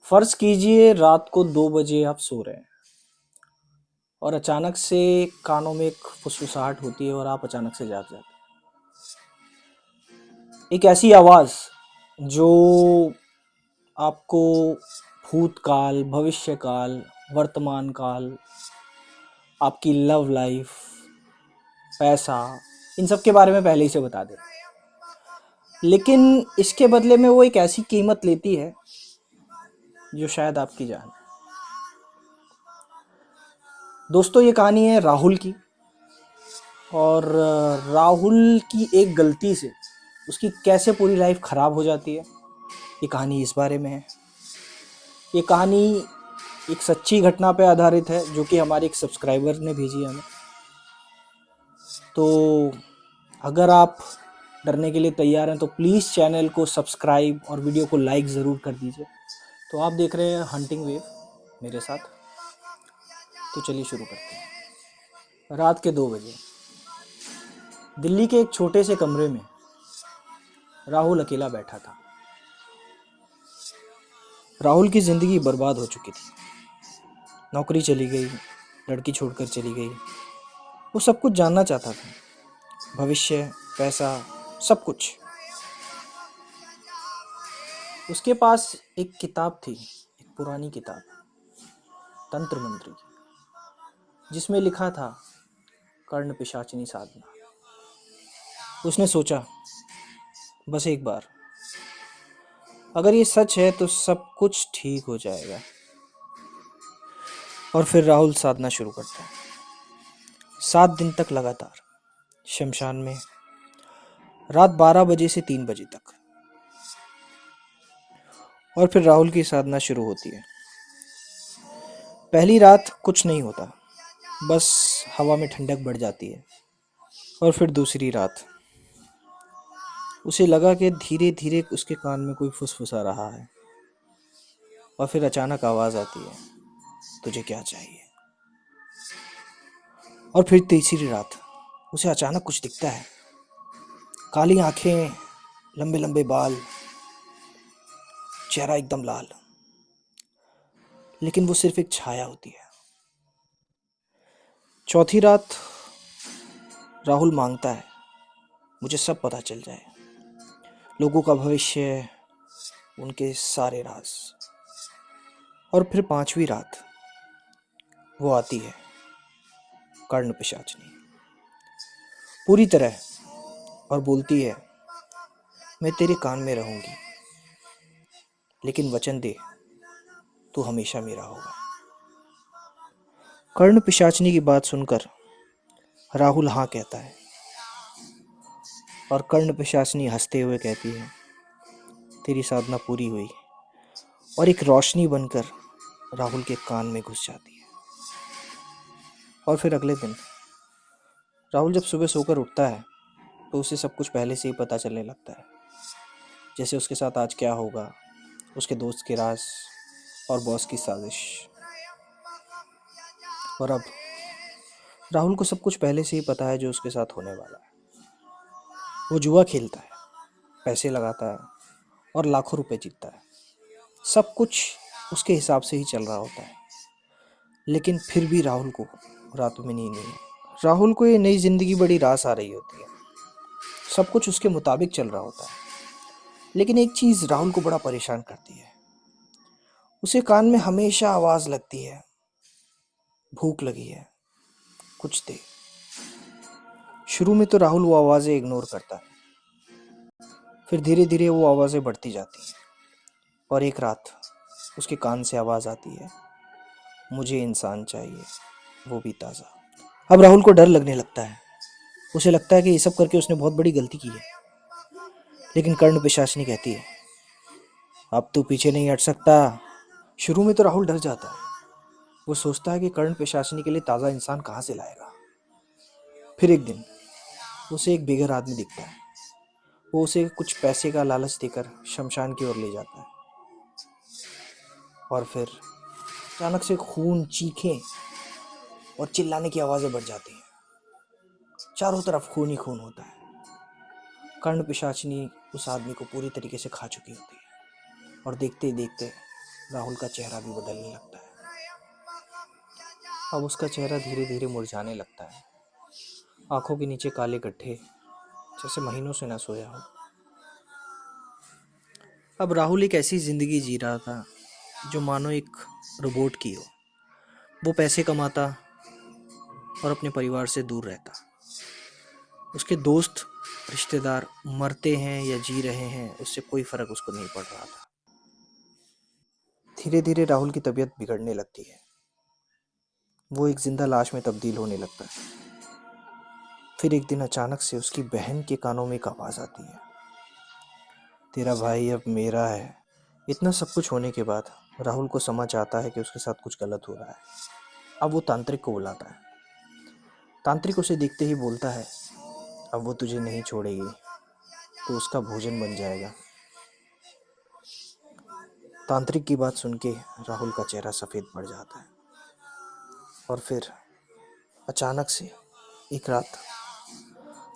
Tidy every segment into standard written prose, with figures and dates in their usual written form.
फर्ज कीजिए रात को 2 बजे आप सो रहे हैं और अचानक से कानों में एक फुसफुसाहट होती है और आप अचानक से जाग जाते हैं। एक ऐसी आवाज़ जो आपको भूतकाल, भविष्यकाल, वर्तमान काल, आपकी लव लाइफ, पैसा, इन सब के बारे में पहले ही से बता दे। लेकिन इसके बदले में वो एक ऐसी कीमत लेती है जो शायद आपकी जान है। दोस्तों, ये कहानी है राहुल की। और राहुल की एक गलती से उसकी कैसे पूरी लाइफ ख़राब हो जाती है, ये कहानी इस बारे में है। ये कहानी एक सच्ची घटना पे आधारित है जो कि हमारे एक सब्सक्राइबर ने भेजी है हमें। तो अगर आप डरने के लिए तैयार हैं तो प्लीज़ चैनल को सब्सक्राइब और वीडियो को लाइक ज़रूर कर दीजिए। तो आप देख रहे हैं हंटिंग वेव मेरे साथ। तो चलिए शुरू करते हैं। रात के 2 बजे दिल्ली के एक छोटे से कमरे में राहुल अकेला बैठा था। राहुल की ज़िंदगी बर्बाद हो चुकी थी। नौकरी चली गई, लड़की छोड़कर चली गई। वो सब कुछ जानना चाहता था, भविष्य, पैसा, सब कुछ। उसके पास एक किताब थी, एक पुरानी किताब, तंत्र मंत्र की, जिसमें लिखा था कर्ण पिशाचिनी साधना। उसने सोचा, बस एक बार अगर ये सच है तो सब कुछ ठीक हो जाएगा। और फिर राहुल साधना शुरू करता है। 7 दिन तक लगातार, शमशान में, रात 12 बजे से 3 बजे तक। और फिर राहुल की साधना शुरू होती है। पहली रात कुछ नहीं होता, बस हवा में ठंडक बढ़ जाती है। और फिर दूसरी रात उसे लगा कि धीरे धीरे उसके कान में कोई फुसफुसा रहा है। और फिर अचानक आवाज़ आती है, तुझे क्या चाहिए। और फिर तीसरी रात उसे अचानक कुछ दिखता है, काली आंखें, लंबे लंबे बाल, चेहरा एकदम लाल। लेकिन वो सिर्फ एक छाया होती है। चौथी रात राहुल मांगता है, मुझे सब पता चल जाए, लोगों का भविष्य, उनके सारे राज। और फिर 5वीं रात वो आती है, कर्ण पिशाचनी, पूरी तरह, और बोलती है, मैं तेरे कान में रहूंगी, लेकिन वचन दे तू हमेशा मेरा होगा। कर्ण पिशाचनी की बात सुनकर राहुल हाँ कहता है। और कर्ण पिशाचनी हंसते हुए कहती है, तेरी साधना पूरी हुई। और एक रोशनी बनकर राहुल के कान में घुस जाती है। और फिर अगले दिन राहुल जब सुबह सोकर उठता है तो उसे सब कुछ पहले से ही पता चलने लगता है, जैसे उसके साथ आज क्या होगा, उसके दोस्त के राज और बॉस की साजिश। और अब राहुल को सब कुछ पहले से ही पता है जो उसके साथ होने वाला है। वो जुआ खेलता है, पैसे लगाता है और लाखों रुपए जीतता है। सब कुछ उसके हिसाब से ही चल रहा होता है। लेकिन फिर भी राहुल को रातों में नींद नहीं। राहुल को ये नई जिंदगी बड़ी रास आ रही होती है। सब कुछ उसके मुताबिक चल रहा होता है। लेकिन एक चीज़ राहुल को बड़ा परेशान करती है। उसे कान में हमेशा आवाज़ लगती है, भूख लगी है, कुछ दे। शुरू में तो राहुल वो आवाज़ें इग्नोर करता है, फिर धीरे धीरे वो आवाज़ें बढ़ती जाती हैं। और एक रात उसके कान से आवाज़ आती है, मुझे इंसान चाहिए, वो भी ताज़ा। अब राहुल को डर लगने लगता है। उसे लगता है कि ये सब करके उसने बहुत बड़ी गलती की है। लेकिन कर्ण पिशाचिनी कहती है, अब तू पीछे नहीं हट सकता। शुरू में तो राहुल डर जाता है। वो सोचता है कि कर्ण पिशाचिनी के लिए ताज़ा इंसान कहाँ से लाएगा। फिर एक दिन उसे एक बेघर आदमी दिखता है। वो उसे कुछ पैसे का लालच देकर शमशान की ओर ले जाता है। और फिर अचानक से खून, चीखें और चिल्लाने की आवाज़ें बढ़ जाती हैं। चारों तरफ खून ही खून होता है। कर्ण पिशाचिनी उस आदमी को पूरी तरीके से खा चुकी होती है। और देखते ही देखते राहुल का चेहरा भी बदलने लगता है। अब उसका चेहरा धीरे धीरे मुरझाने लगता है। आंखों के नीचे काले गड्ढे, जैसे महीनों से ना सोया हो। अब राहुल एक ऐसी जिंदगी जी रहा था जो मानो एक रोबोट की हो। वो पैसे कमाता और अपने परिवार से दूर रहता। उसके दोस्त रिश्तेदार मरते हैं या जी रहे हैं, उससे कोई फर्क उसको नहीं पड़ रहा था। धीरे धीरे राहुल की तबीयत बिगड़ने लगती है। वो एक जिंदा लाश में तब्दील होने लगता है। फिर एक दिन अचानक से उसकी बहन के कानों में एक आवाज़ आती है, तेरा भाई अब मेरा है। इतना सब कुछ होने के बाद राहुल को समझ आता है कि उसके साथ कुछ गलत हो रहा है। अब वो तांत्रिक को बुलाता है। तांत्रिक उसे देखते ही बोलता है, अब वो तुझे नहीं छोड़ेगी, तो उसका भोजन बन जाएगा। तांत्रिक की बात सुन के राहुल का चेहरा सफ़ेद पड़ जाता है। और फिर अचानक से एक रात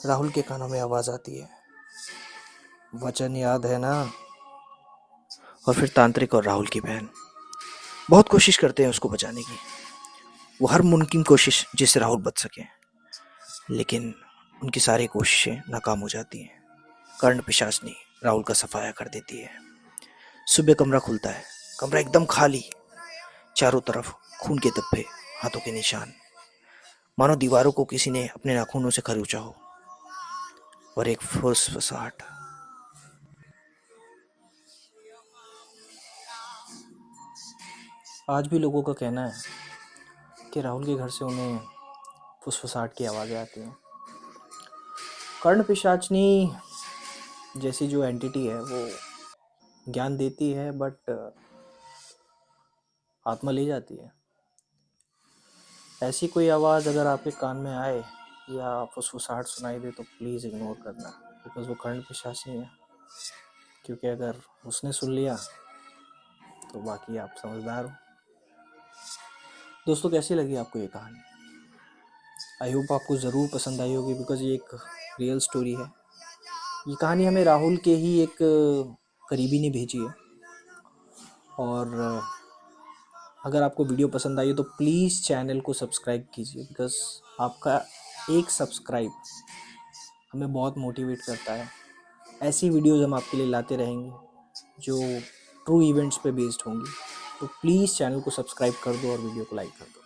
राहुल के कानों में आवाज़ आती है, वचन याद है ना। और फिर तांत्रिक और राहुल की बहन बहुत कोशिश करते हैं उसको बचाने की। वो हर मुमकिन कोशिश जिससे राहुल बच सके, लेकिन उनकी सारी कोशिशें नाकाम हो जाती हैं। कर्ण पिशाचनी राहुल का सफाया कर देती है। सुबह कमरा खुलता है। कमरा एकदम खाली, चारों तरफ खून के धब्बे, हाथों के निशान, मानो दीवारों को किसी ने अपने नाखूनों से खरोंचा हो। और एक फुसफुसाहट। आज भी लोगों का कहना है कि राहुल के घर से उन्हें फुसफुसाहट की आवाज़ें आती हैं। कर्ण पिशाचनी जैसी जो एंटिटी है वो ज्ञान देती है, बट आत्मा ले जाती है। ऐसी कोई आवाज़ अगर आपके कान में आए या फुसफुसाहट सुनाई दे तो प्लीज़ इग्नोर करना, बिकॉज़ वो कर्ण पिशाचनी है। क्योंकि अगर उसने सुन लिया तो बाकी आप समझदार हो। दोस्तों, कैसी लगी आपको ये कहानी? आई होप आपको ज़रूर पसंद आई होगी, बिकॉज़ ये एक रियल स्टोरी है। ये कहानी हमें राहुल के ही एक करीबी ने भेजी है। और अगर आपको वीडियो पसंद आई तो प्लीज़ चैनल को सब्सक्राइब कीजिए, बिकॉज़ आपका एक सब्सक्राइब हमें बहुत मोटिवेट करता है। ऐसी वीडियोज़ हम आपके लिए लाते रहेंगे जो ट्रू इवेंट्स पे बेस्ड होंगी। तो प्लीज़ चैनल को सब्सक्राइब कर दो और वीडियो को लाइक कर दो।